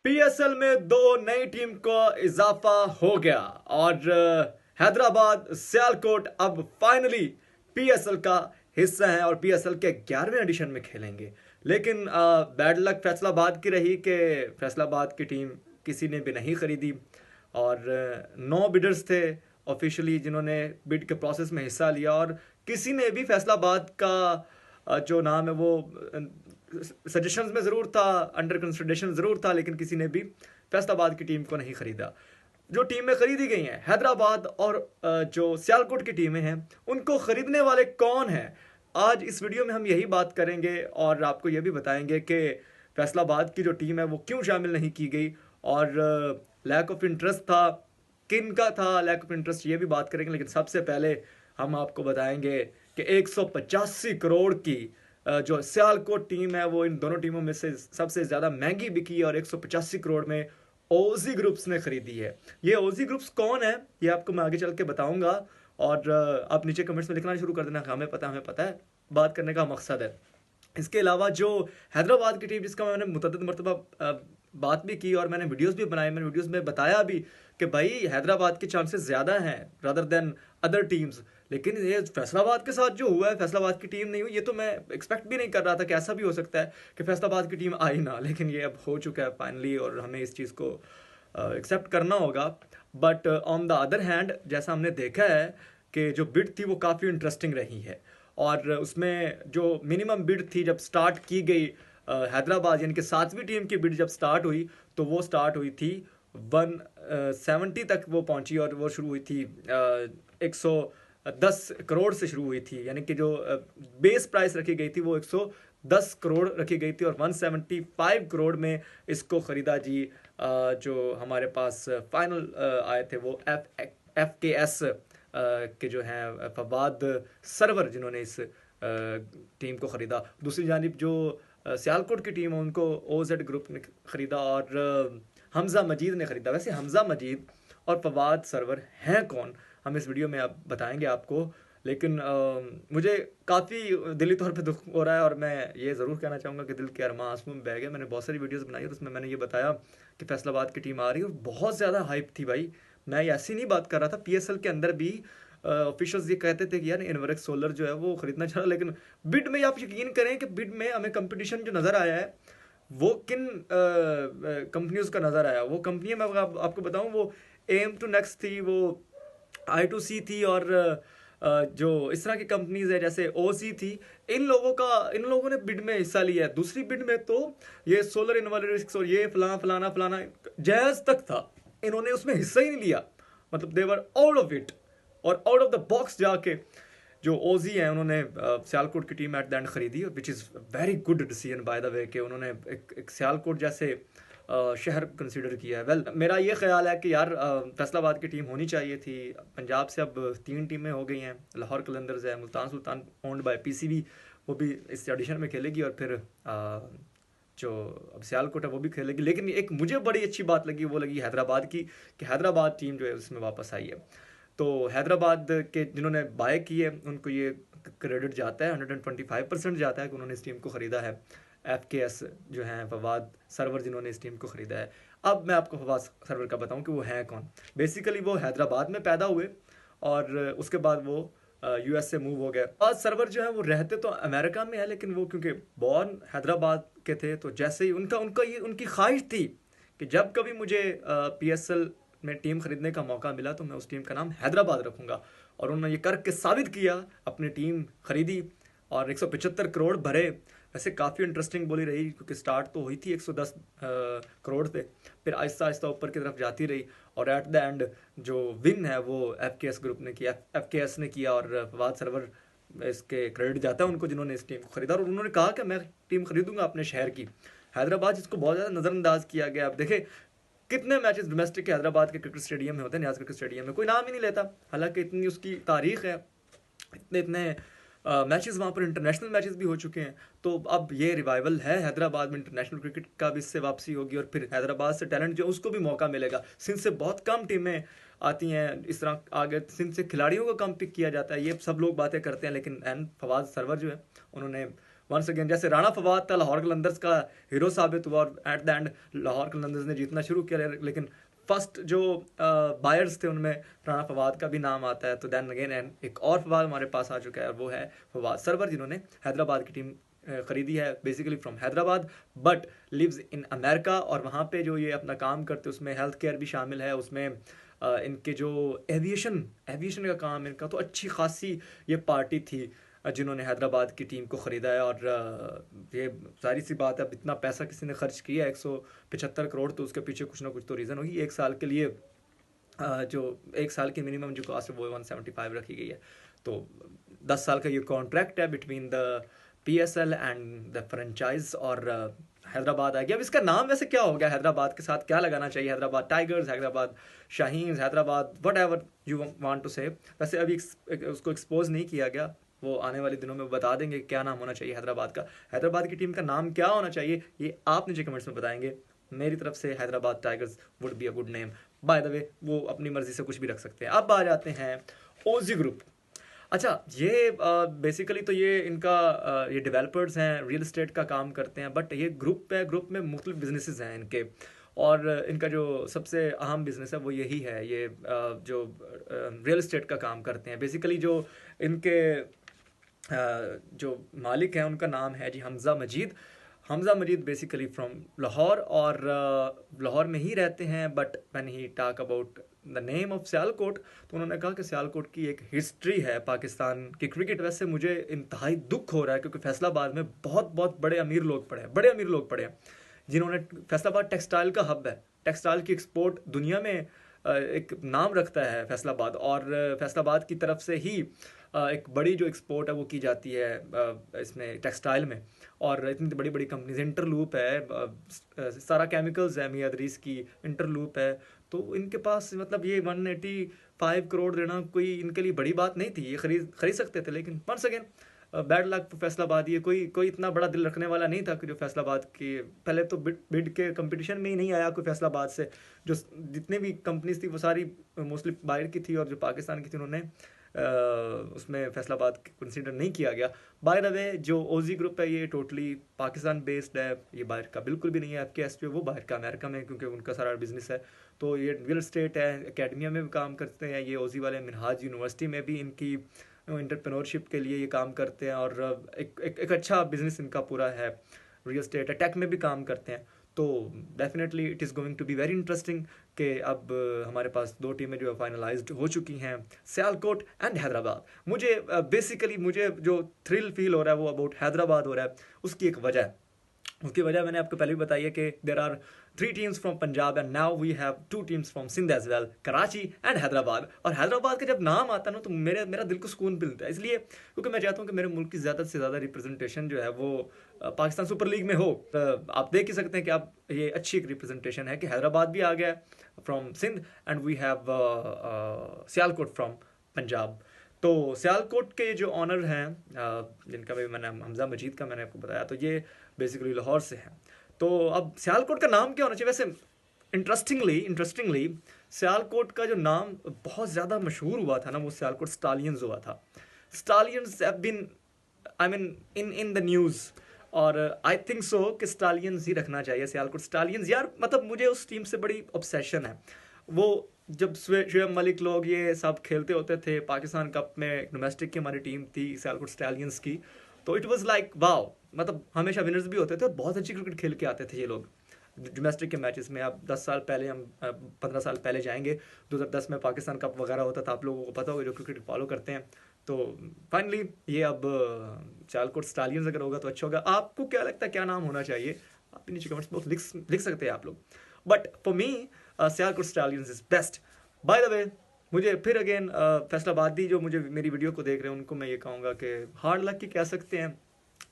PSL में दो नई टीम का इजाफा हो गया और हैदराबाद सियालकोट अब फाइनली पीएसएल का हिस्सा है और पीएसएल के 11वें एडिशन में खेलेंगे। लेकिन बैड लक फैसलाबाद की रही कि फैसलाबाद की टीम किसी ने भी नहीं खरीदी और 9 बिडर्स थे ऑफिशियली जिन्होंने बिड के प्रोसेस में हिस्सा लिया और किसी ने भी फैसलाबाद का जो नाम है वो सजेशंस में ज़रूर था, अंडर कंसिडरेशन ज़रूर था, लेकिन किसी ने भी फैसलाबाद की टीम को नहीं खरीदा। जो टीमें खरीदी गई हैं हैदराबाद और जो सियालकोट की टीमें हैं उनको खरीदने वाले कौन हैं, आज इस वीडियो में हम यही बात करेंगे और आपको यह भी बताएंगे कि फैसलाबाद की जो टीम है वो क्यों शामिल नहीं की गई और लैक ऑफ इंटरेस्ट था, किन का था लैक ऑफ इंटरेस्ट, ये भी बात करेंगे। लेकिन सबसे पहले हम आपको बताएंगे कि 185 करोड़ की जो सियालकोट टीम है वो इन दोनों टीमों में से सबसे ज़्यादा महंगी बिकी है और 185 करोड़ में ओजी ग्रुप्स ने खरीदी है। ये ओजी ग्रुप्स कौन है ये आपको मैं आगे चल के बताऊंगा और आप नीचे कमेंट्स में लिखना शुरू कर देना, हमें पता है, बात करने का मकसद है। इसके अलावा जो हैदराबाद की टीम जिसका मैंने मुतअद्दिद मरतबा बात भी की और मैंने वीडियोस भी बनाए, मैंने वीडियोस में बताया भी कि भाई हैदराबाद के चांसेस ज़्यादा हैं रादर देन अदर टीम्स, लेकिन ये फैसलाबाद के साथ जो हुआ है, फैसलाबाद की टीम नहीं हुई, ये तो मैं एक्सपेक्ट भी नहीं कर रहा था कि ऐसा भी हो सकता है कि फैसलाबाद की टीम आई ना, लेकिन ये अब हो चुका है फाइनली और हमें इस चीज़ को एक्सेप्ट करना होगा। But on the other hand जैसा हमने देखा है कि जो बिड थी वो काफ़ी इंटरेस्टिंग रही है और उसमें जो मिनिमम बिड थी जब स्टार्ट की गई हैदराबाद यानी कि 7वीं टीम की बिड जब स्टार्ट हुई तो वो स्टार्ट हुई थी 170 तक वो पहुंची और वो शुरू हुई थी 110 करोड़ से शुरू हुई थी, यानी कि जो बेस प्राइस रखी गई थी वो 110 करोड़ रखी गई थी और 175 करोड़ में इसको ख़रीदा जी। जो हमारे पास फाइनल आए थे वो FKS के जो हैं फवाद सरवर जिन्होंने इस टीम को ख़रीदा। दूसरी जानिब जो सियालकोट की टीम है उनको OZ ग्रुप ने ख़रीदा और हमज़ा मजीद ने ख़रीदा। वैसे हमज़ा मजीद और फवाद सरवर हैं कौन, हम इस वीडियो में आप बताएंगे आपको, लेकिन मुझे काफ़ी दिली तौर पे दुख हो रहा है और मैं ये ज़रूर कहना चाहूँगा कि दिल के अरमां आंसुओं में बह गए। मैंने बहुत सारी वीडियोस बनाई और उसमें मैंने ये बताया कि फैसलाबाद की टीम आ रही है और बहुत ज़्यादा हाइप थी भाई। मैं ऐसी नहीं बात कर रहा था, PSL के अंदर भी ऑफिशियल्स ये कहते थे कि यार इनवरेक्स सोलर जो है वो खरीदना चाह रहा, लेकिन बिड में आप यकीन करें कि बिड में हमें कंपटीशन जो नज़र आया है वो किन कंपनियों का नज़र आया, वो कंपनियाँ मैं आपको बताऊँ वो aim2next थी, वो I2C थी और जो इस तरह की कंपनीज है जैसे OC थी, इन लोगों ने बिड में हिस्सा लिया है। दूसरी बिड में तो ये सोलर इन्वर्टर्स और ये फलाना जैज तक था, इन्होंने उसमें हिस्सा ही नहीं लिया, मतलब दे वर आउट ऑफ इट और आउट ऑफ द बॉक्स जाके जो OZ हैं उन्होंने सियालकोट की टीम एट द एंड खरीदी, which is very good decision by the वे कि उन्होंने एक सियालकोट जैसे शहर कंसीडर किया है। वेल मेरा ये ख्याल है कि यार फैसलाबाद की टीम होनी चाहिए थी। पंजाब से अब 3 टीमें हो गई हैं, लाहौर कलंदर्स है, Multan Sultan owned by PCB, वो भी इस एडिशन में खेलेगी और फिर जो अब सियालकोट है वो भी खेलेगी। लेकिन एक मुझे बड़ी अच्छी बात लगी वो लगी हैदराबाद की, कि हैदराबाद टीम जो है उसमें वापस आई है। तो हैदराबाद के जिन्होंने बाय की है उनको ये क्रेडिट जाता है, 125% जाता है कि उन्होंने इस टीम को ख़रीदा है। FKS जो हैं फवाद सरवर जिन्होंने इस टीम को ख़रीदा है। अब मैं आपको फवाद सरवर का बताऊं कि वो हैं कौन। बेसिकली वो हैदराबाद में पैदा हुए और उसके बाद वो US से मूव हो गए। फवाद सरवर जो है वो रहते तो अमेरिका में है, लेकिन वो क्योंकि बॉर्न हैदराबाद के थे तो जैसे ही उनकी ख्वाहिश थी कि जब कभी मुझे PSL में टीम खरीदने का मौका मिला तो मैं उस टीम का नाम हैदराबाद रखूंगा, और उन्होंने ये करके साबित किया, अपनी टीम खरीदी और 175 करोड़ भरे। वैसे काफ़ी इंटरेस्टिंग बोली रही क्योंकि स्टार्ट तो हुई थी 110 करोड़ से, फिर आहिस्ता आहिस्ता ऊपर की तरफ जाती रही और एट द एंड जो विन है वो FKS ग्रुप ने किया, FKS ने किया और फवाद सरवर इसके क्रेडिट जाता है उनको जिन्होंने इस टीम को खरीदा। और उन्होंने कहा कि मैं टीम खरीदूंगा अपने शहर की, हैदराबाद, जिसको बहुत ज़्यादा नज़रअंदाज किया गया। अब देखें कितने मैचेस डोमेस्टिक के हैदराबाद के क्रिकेट स्टेडियम में होते हैं, न्याज क्रिकेट स्टेडियम में कोई नाम ही नहीं लेता, हालांकि इतनी उसकी तारीख है, इतने मैचेस वहाँ पर इंटरनेशनल मैचेस भी हो चुके हैं। तो अब ये रिवाइवल है हैदराबाद में, इंटरनेशनल क्रिकेट का भी इससे वापसी होगी और फिर हैदराबाद से टैलेंट जो उसको भी मौका मिलेगा। सिंध से बहुत कम टीमें आती हैं इस तरह आगे, सिंध से खिलाड़ियों को कम पिक किया जाता है, ये सब लोग बातें करते हैं, लेकिन एंड फवाद सरवर जो है उन्होंने वंस अगेन जैसे राणा फवाद था लाहौर कलंदर्स का हीरो साबित हुआ और at the and Lahore Qalandars ने जीतना शुरू किया, लेकिन फर्स्ट जो बायर्स थे उनमें राणा फवाद का भी नाम आता है। तो दैन अगेन एक और फवाद हमारे पास आ चुका है और वो है फवाद सरवर, जिन्होंने हैदराबाद की टीम खरीदी है basically from Hyderabad but lives in America. और वहाँ पे जो ये अपना काम करते हैं उसमें हेल्थ केयर भी शामिल है, उसमें इनके जो एविएशन का काम इनका, तो अच्छी खासी ये पार्टी थी जिन्होंने हैदराबाद की टीम को ख़रीदा है। और ये सारी सी बात है, अब इतना पैसा किसी ने खर्च किया 175 करोड़, तो उसके पीछे कुछ ना कुछ तो रीज़न होगी। एक साल के लिए जो एक साल की मिनिमम जो कॉस्ट है वो 175 रखी गई है। तो 10 साल का ये कॉन्ट्रैक्ट है between the PSL and the franchise, और हैदराबाद आ गया। अब इसका नाम वैसे क्या हो गया, हैदराबाद के साथ क्या लगाना चाहिए, Hyderabad Tigers, Hyderabad Shaheen, Hyderabad whatever you want to say. वैसे अभी उसको एक्सपोज नहीं किया गया, वो आने वाले दिनों में बता देंगे क्या नाम होना चाहिए हैदराबाद का। हैदराबाद की टीम का नाम क्या होना चाहिए ये आप नीचे कमेंट्स में बताएंगे। मेरी तरफ से Hyderabad tigers would be a good name. Bye the वे वो अपनी मर्जी से कुछ भी रख सकते हैं। अब आ जाते हैं ओजी ग्रुप। अच्छा, ये बेसिकली तो ये इनका ये डेवलपर्स हैं, रियल इस्टेट का काम करते हैं, बट ये ग्रुप है, ग्रुप में मुख्तलिफ बिजनेसेस हैं इनके, और इनका जो सबसे अहम बिजनेस है वो यही है, ये जो रियल इस्टेट का काम करते हैं। बेसिकली जो इनके जो मालिक हैं उनका नाम है जी हमज़ा मजीद। हमज़ा मजीद बेसिकली फ्रॉम लाहौर, और लाहौर में ही रहते हैं, but when he talk about the name of Sialkot तो उन्होंने कहा कि सियालकोट की एक हिस्ट्री है पाकिस्तान की क्रिकेट। वैसे मुझे इंतहाई दुख हो रहा है क्योंकि फैसलाबाद में बहुत बहुत बड़े अमीर लोग पड़े हैं जिन्होंने, फैसलाबाद टेक्सटाइल का हब है, टेक्सटाइल की एक्सपोर्ट दुनिया में एक नाम रखता है फैसलाबाद, और फैसलाबाद की तरफ से ही एक बड़ी जो एक्सपोर्ट है वो की जाती है इसमें टेक्सटाइल में। और इतनी बड़ी बड़ी कंपनीज, इंटरलूप है, सारा केमिकल्स है, मियां अदरीस की इंटरलूप है, तो इनके पास मतलब ये 185 करोड़ देना कोई इनके लिए बड़ी बात नहीं थी, ये खरीद सकते थे। लेकिन once again bad luck Faisalabad, ये कोई इतना बड़ा दिल रखने वाला नहीं था कि जो फैसलाबाद की पहले तो बिड के कंपटीशन में ही नहीं आया कोई फैसलाबाद से। जो जितनी भी कंपनीज थी वो सारी मोस्टली बाहर की थी, और जो पाकिस्तान की थी उन्होंने उसमें फैसलाबाद कंसिडर नहीं किया गया। बाय द वे जो ओजी ग्रुप है ये टोटली पाकिस्तान बेस्ड है, ये बाहर का बिल्कुल भी नहीं है। आपके एस वो बाहर का अमेरिका में, क्योंकि उनका सारा बिजनेस है। तो ये रियल स्टेट है, एकेडमिया में भी काम करते हैं ये ओजी वाले, मिनहाज यूनिवर्सिटी में भी इनकी एंटरप्रेन्योरशिप के लिए ये काम करते हैं, और एक अच्छा बिजनेस इनका पूरा है, रियल स्टेट है, टेक में भी काम करते हैं। तो definitely it is going to be very interesting कि अब हमारे पास दो टीमें जो है फाइनलाइज्ड हो चुकी हैं, सियालकोट एंड हैदराबाद। मुझे बेसिकली मुझे जो थ्रिल फील हो रहा है वो अबाउट हैदराबाद हो रहा है। उसकी एक वजह है, उसकी वजह मैंने आपको पहले भी बताई है कि there are 3 teams from Punjab and now we have 2 teams from Sindh as well, Karachi and Hyderabad. और हैदराबाद का जब नाम आता है ना तो मेरा दिल को सुकून मिलता है, इसलिए क्योंकि मैं चाहता हूँ कि मेरे मुल्क की ज़्यादा से ज़्यादा रिप्रेजेंटेशन जो है वो पाकिस्तान सुपर लीग में हो। आप देख ही सकते हैं कि आप ये अच्छी एक रिप्रेजेंटेशन है कि हैदराबाद भी आ गया from Sindh and we have Sialkot from Punjab. तो सियालकोट के जो ऑनर हैं जिनका भी मैंने हमज़ा मजीद का मैंने आपको बताया, तो ये बेसिकली लाहौर से हैं। तो अब सियालकोट का नाम क्या होना चाहिए? वैसे इंटरेस्टिंगली सियालकोट का जो नाम बहुत ज़्यादा मशहूर हुआ था ना वो सियालकोट स्टालियंस हुआ था। Stallions have been I mean in the news, और आई थिंक सो कि स्टालियंस ही रखना चाहिए, सियालकोट स्टालियंस। यार मतलब मुझे उस टीम से बड़ी ऑब्सेशन है। वो जब शुएब मलिक लोग ये सब खेलते होते थे पाकिस्तान कप में, डोमेस्टिक की हमारी टीम थी सियालकोट स्टालियंस की, तो इट वाज लाइक वाओ, मतलब हमेशा विनर्स भी होते थे और बहुत अच्छी क्रिकेट खेल के आते थे ये लोग डोमेस्टिक के मैचेस में। अब 10 साल पहले, हम 15 साल पहले जाएंगे, 2010 में पाकिस्तान कप वगैरह होता था, आप लोगों को पता होगा जो क्रिकेट फॉलो करते हैं। तो फाइनली ये अब सियालकोट स्टालियंस अगर होगा तो अच्छा होगा। आपको क्या लगता है क्या नाम होना चाहिए? आप नीचे कमेंट्स बॉक्स लिख सकते हैं आप लोग, but for me Sialkot stallions is best. Bye the वे मुझे फिर अगेन फैसलाबादी जो मुझे मेरी वीडियो को देख रहे हैं उनको मैं ये कहूँगा कि हार्ड लक की कह सकते हैं,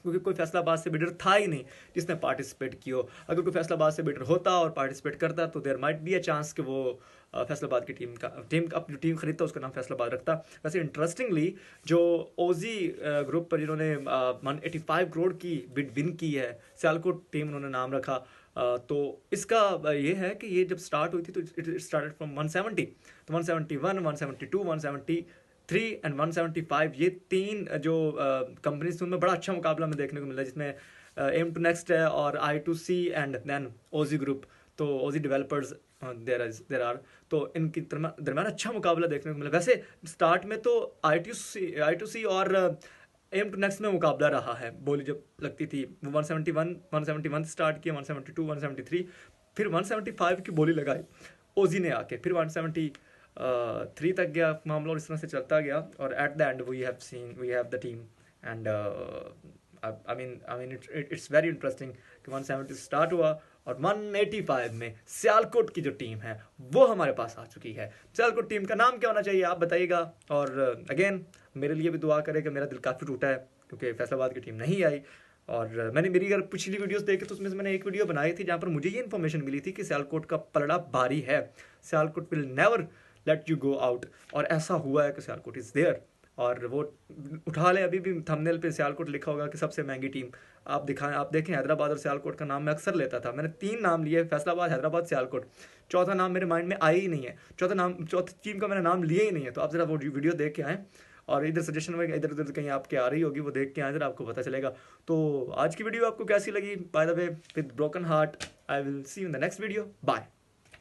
क्योंकि कोई फैसलाबाद से बिडर था ही नहीं जिसने पार्टिसिपेट किया। अगर कोई फैसलाबाद से बिडर होता और पार्टिसिपेट करता तो there might be a chance कि वो फैसलाबाद की टीम अपनी टीम खरीदता, उसका नाम फैसलाबाद रखता। वैसे इंटरेस्टिंगली जो ओजी ग्रुप पर जिन्होंने 185 करोड़ की बिड विन की है, सियालकोट टीम उन्होंने नाम रखा। तो इसका ये है कि ये जब स्टार्ट हुई थी तो इट स्टार्टेड फ्रॉम 170, तो 171, 172, 170 3 एंड 175, ये 3 जो कंपनीज उनमें बड़ा अच्छा मुकाबला में देखने को मिला, जिसमें एम टू नेक्स्ट है और I2C and then OG group, तो ओजी डेवलपर्स देर आर, तो इनकी दरम्यान अच्छा मुकाबला देखने को मिला। वैसे स्टार्ट में तो I2C और एम टू नेक्स्ट में मुकाबला रहा है, बोली जब लगती थी वो 171 स्टार्ट किया, 172, 173, फिर 175 की बोली लगाई ओजी ने आके, फिर 173 तक गया मामला, और इस तरह से चलता गया, और at the end we have the team and I mean it's very interesting कि 170 स्टार्ट हुआ और 185 में सियालकोट की जो टीम है वो हमारे पास आ चुकी है। सियालकोट टीम का नाम क्या होना चाहिए आप बताइएगा, और अगेन मेरे लिए भी दुआ करें कि मेरा दिल काफ़ी टूटा है क्योंकि फैसलाबाद की टीम नहीं आई। और मैंने मेरी अगर पिछली वीडियोस देखे तो उसमें से मैंने एक वीडियो बनाई थी जहाँ पर मुझे ये इन्फॉर्मेशन मिली थी कि सियालकोट का पलड़ा भारी है, Sialkot will never let you go out, और ऐसा हुआ है कि सियालकोट इज़ देयर। और वो उठा लें, अभी भी थंबनेल पे सियालकोट लिखा होगा कि सबसे महंगी टीम, आप देखें हैदराबाद और सियालकोट का नाम मैं अक्सर लेता था, मैंने 3 नाम लिए, फैसलाबाद, हैदराबाद, सियालकोट, चौथा नाम मेरे माइंड में आया ही नहीं है, चौथी टीम का मैंने नाम लिया ही नहीं है। तो आप ज़रा वो वीडियो देख के आएँ, और इधर सजेशन में इधर उधर कहीं आपके आ रही होगी, वो देख के आए जरा, आपको पता चलेगा। तो आज की वीडियो आपको कैसी लगी? By the way, with broken heart I will see you in the next video, bye.